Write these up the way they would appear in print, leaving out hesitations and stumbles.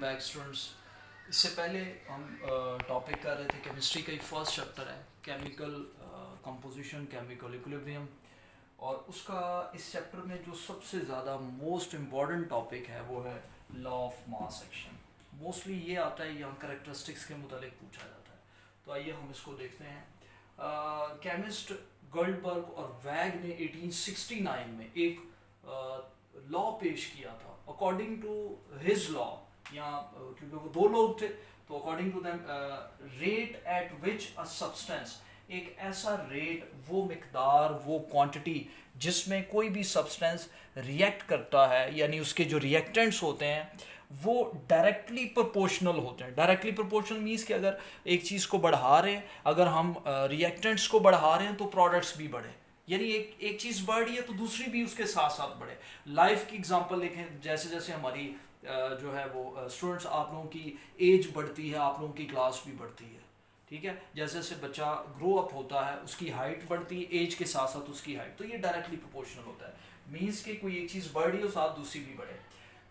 Back students. इससे पहले हम टॉपिक कर रहे थे केमिस्ट्री का ही फर्स्ट चैप्टर है केमिकल कंपोजिशन, केमिकल इक्विलिब्रियम। और उसका इस चैप्टर में जो सबसे ज़्यादा मोस्ट इम्पॉर्टेंट टॉपिक है वो है law of mass action. Mostly ये आता है, यहाँ करेक्टरिस्टिक्स के मुतालिक पूछा जाता है। तो आइए हम इसको देखते हैं। केमिस्ट गोल्डबर्ग और वैग ने 1869 में एक लॉ पेश किया था। अकॉर्डिंग टू हिज लॉ, यहाँ क्योंकि वो दो लोग थे, तो according to them rate at which a substance, एक ऐसा रेट, वो मिकदार, वो क्वांटिटी जिसमें कोई भी सब्सटेंस रिएक्ट करता है, यानी उसके जो रिएक्टेंट्स होते हैं वो डायरेक्टली प्रोपोर्शनल होते हैं। डायरेक्टली प्रोपोर्शनल मीन्स कि अगर एक चीज़ को बढ़ा रहे हैं, अगर हम रिएक्टेंट्स को बढ़ा रहे हैं तो प्रोडक्ट्स भी बढ़े, यानी एक चीज़ बढ़ रही है तो दूसरी भी उसके साथ साथ बढ़े। लाइफ की एग्जांपल देखें, जैसे जैसे हमारी जो है वो स्टूडेंट्स, आप लोगों की एज बढ़ती है, आप लोगों की क्लास भी बढ़ती है, ठीक है। जैसे जैसे बच्चा ग्रो अप होता है उसकी हाइट बढ़ती है, एज के साथ साथ उसकी हाइट, तो ये डायरेक्टली प्रोपोर्शनल होता है। मीन्स कि कोई एक चीज़ बढ़ रही हो साथ दूसरी भी बढ़े।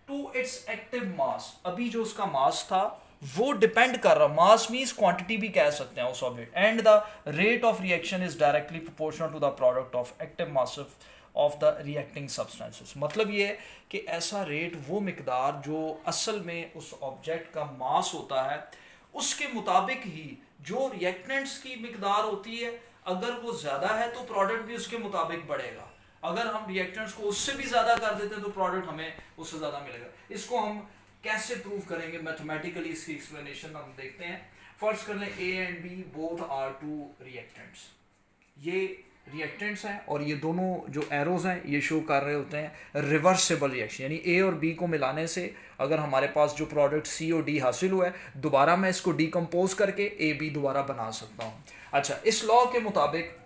टू इट्स एक्टिव मास, अभी जो उसका मास था वो डिपेंड कर रहा, मास मीन्स क्वांटिटी भी कह सकते हैं उस object, and the rate of reaction is directly proportional to the product of active mass of the reacting substances. मतलब ये है कि ऐसा रेट, वो मिकदार जो असल में उस ऑब्जेक्ट का मास होता है, उसके मुताबिक ही जो रिएक्टेंट्स की मिकदार होती है, अगर वो ज़्यादा है तो प्रोडक्ट भी उसके मुताबिक बढ़ेगा। अगर हम रिएक्टेंट्स को उससे भी ज़्यादा कर देते हैं तो प्रोडक्ट हमें उससे ज़्यादा मिलेगा। इसको हम कैसे प्रूव करेंगे मैथमेटिकली, इसकी एक्सप्लेनेशन हम देखते हैं। फर्स्ट कर लें, A and B both are two reactants. ये रिएक्टेंट्स हैं और ये दोनों जो एरोज हैं ये शो कर रहे होते हैं रिवर्सिबल रिएक्शन, यानी ए और बी को मिलाने से अगर हमारे पास जो प्रोडक्ट सी और डी हासिल हुआ है, दोबारा मैं इसको डिकम्पोज करके ए बी दोबारा बना सकता हूँ। अच्छा, इस लॉ के मुताबिक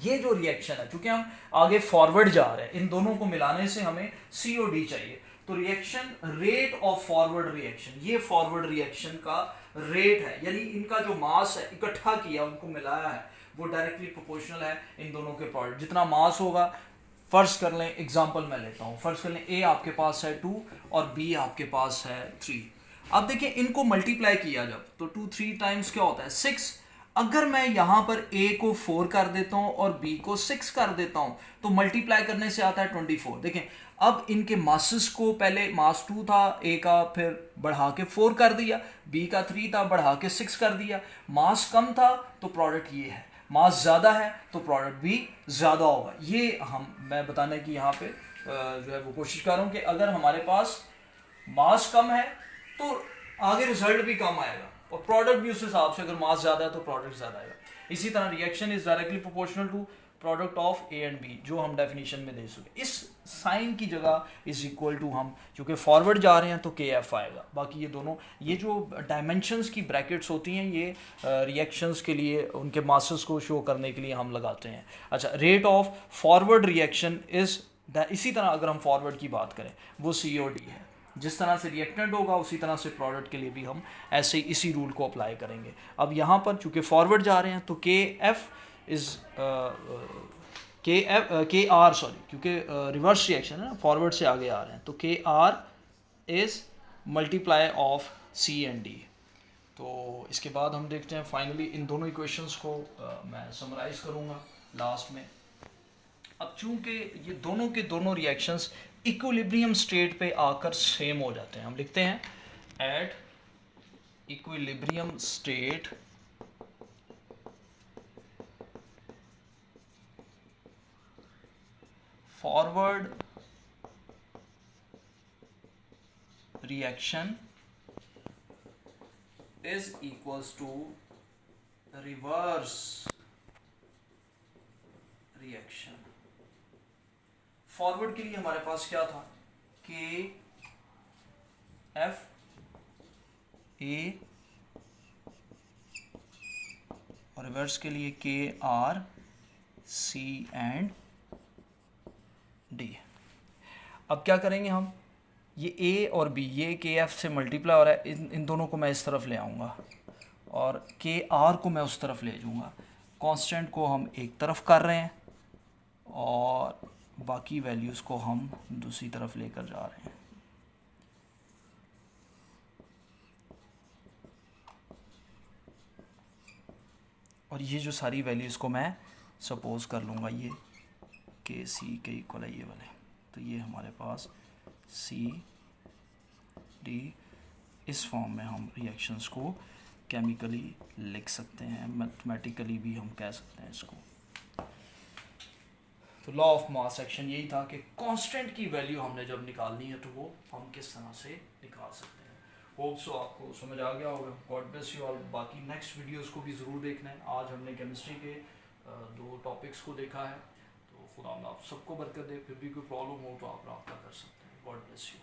ये जो रिएक्शन है, चूंकि हम आगे फॉरवर्ड जा रहे हैं, इन दोनों को मिलाने से हमें सी और डी चाहिए, तो reaction rate of forward reaction, ये फॉरवर्ड रिएक्शन का रेट है, यानी इनका जो मास है इकट्ठा किया, उनको मिलाया है, वो डायरेक्टली प्रोपोर्शनल है इन दोनों के प्रोडक्ट। जितना मास होगा, फर्स्ट कर लें, एग्जांपल मैं लेता हूँ, फर्स्ट कर लें ए आपके पास है 2 और बी आपके पास है 3। अब देखिए इनको मल्टीप्लाई किया जब, तो 2 3 टाइम्स क्या होता है 6। अगर मैं यहाँ पर a को 4 कर देता हूँ और b को 6 कर देता हूँ तो मल्टीप्लाई करने से आता है 24। देखें अब इनके मासेस को, पहले मास 2 था a का, फिर बढ़ा के 4 कर दिया, b का 3 था बढ़ा के 6 कर दिया। मास कम था तो प्रोडक्ट ये है, मास ज़्यादा है तो प्रोडक्ट भी ज़्यादा होगा। ये मैं बताने की यहाँ पे जो है वो कोशिश कर रहा हूँ कि अगर हमारे पास मास कम है तो आगे रिजल्ट भी कम आएगा, और प्रोडक्ट भी उस हिसाब से, अगर मास ज़्यादा है तो प्रोडक्ट ज़्यादा आएगा। इसी तरह reaction is directly proportional to product of A and B, जो हम डेफिनेशन में दे सकें। इस साइन की जगह इज इक्वल टू, हम चूँकि फॉरवर्ड जा रहे हैं तो के एफ आएगा। बाकी ये दोनों, ये जो डायमेंशंस की ब्रैकेट्स होती हैं ये रिएक्शंस के लिए, उनके मासेस को शो करने के लिए हम लगाते हैं। अच्छा, rate of forward reaction is, इसी तरह अगर हम फॉरवर्ड की बात करें वो सी ओ डी है। जिस तरह से रिएक्टेंट होगा उसी तरह से प्रोडक्ट के लिए भी हम ऐसे ही इसी रूल को अप्लाई करेंगे। अब यहाँ पर चूँकि फॉरवर्ड जा रहे हैं तो के एफ इज़ के आर, सॉरी, क्योंकि रिवर्स रिएक्शन है ना, फॉरवर्ड से आगे आ रहे हैं, तो K R is multiply of C and D. तो इसके बाद हम देखते हैं फाइनली इन दोनों इक्वेशंस को मैं समराइज करूँगा लास्ट में। अब चूंकि ये दोनों के दोनों रिएक्शंस इक्विलिब्रियम स्टेट पे आकर सेम हो जाते हैं, हम लिखते हैं at equilibrium state forward reaction is equals to reverse reaction. Forward के लिए हमारे पास क्या था, के एफ ए, और रिवर्स के लिए के आर सी एंड डी। अब क्या करेंगे हम, ये ए और बी, ये के एफ से मल्टीप्लाई हो रहा है, इन दोनों को मैं इस तरफ ले आऊँगा और के आर को मैं उस तरफ ले जाऊँगा। कांस्टेंट को हम एक तरफ कर रहे हैं और बाकी वैल्यूज़ को हम दूसरी तरफ लेकर जा रहे हैं। और ये जो सारी वैल्यूज़ को मैं सपोज कर लूँगा ये के सी के इक्वल है ये वाले, तो ये हमारे पास सी डी, इस फॉर्म में हम रिएक्शंस को केमिकली लिख सकते हैं, मैथमेटिकली भी हम कह सकते हैं इसको। तो लॉ ऑफ मास एक्शन यही था कि कांस्टेंट की वैल्यू हमने जब निकालनी है तो वो हम किस तरह से निकाल सकते हैं। होप सो आपको समझ आ गया होगा। God bless you all. बाकी नेक्स्ट वीडियोस को भी ज़रूर देखना है। आज हमने केमिस्ट्री के 2 टॉपिक्स को देखा है। तो खुदा आप सबको बरकत दे। फिर भी कोई प्रॉब्लम हो तो आप रब्ता कर सकते हैं। God bless you.